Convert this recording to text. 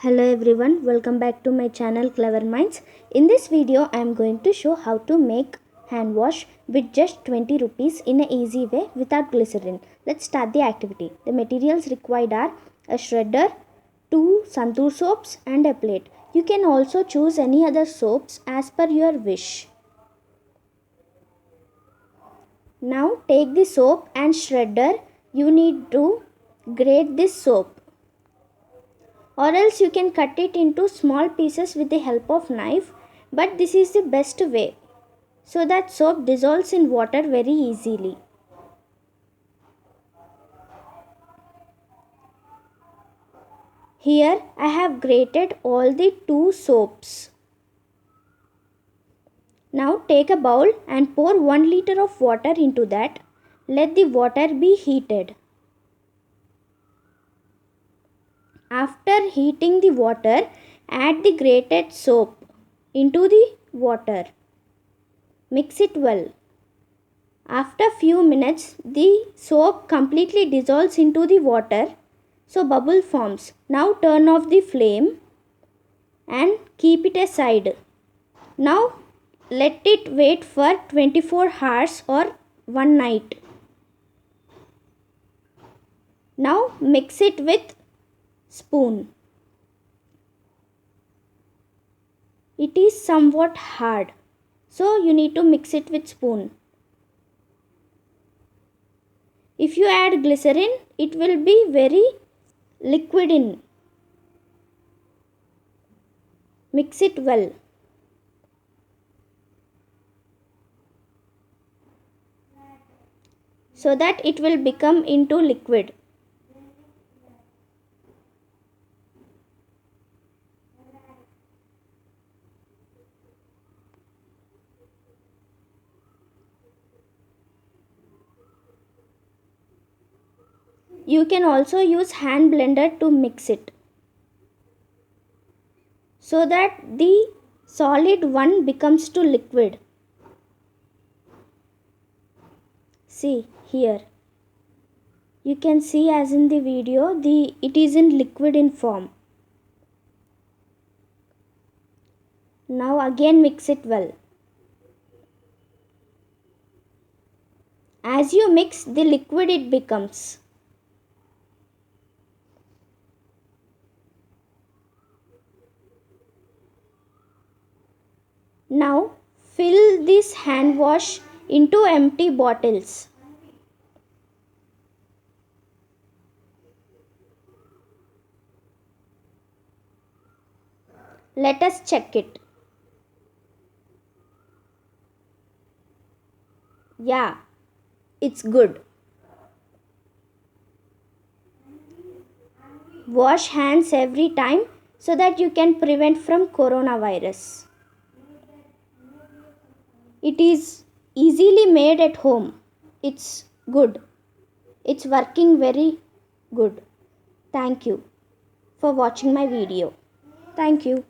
Hello everyone, welcome back to my channel Clever Minds. In this video I am going to show how to make hand wash with just 20 rupees in an easy way without glycerin. Let's start the activity. The materials required are a shredder, 2 santoor soaps and a plate. You can also choose any other soaps as per your wish. Now take the soap and shredder. You need to grate this soap, or else you can cut it into small pieces with the help of knife, but this is the best way so that soap dissolves in water very easily. Here I have grated all the 2 soaps. Now take a bowl and pour 1 liter of water into that. Let the water be heated. After heating the water, add the grated soap into the water. Mix it well. After few minutes, the soap completely dissolves into the water, so bubble forms. Now turn off the flame and keep it aside. Now let it wait for 24 hours or one night. Now mix it with spoon. It is somewhat hard, so you need to mix it with spoon. If you add glycerin, it will be very liquid in. Mix it well. So that it will become into liquid. You can also use hand blender to mix it, so that the solid one becomes to liquid. See here. You can see as in the video, it is in liquid in form. Now again mix it well. As you mix, the liquid it becomes. Now fill this hand wash into empty bottles. Let us check it. Yeah, it's good. Wash hands every time so that you can prevent from coronavirus. It is easily made at home. It's good. It's working very good. Thank you for watching my video. Thank you.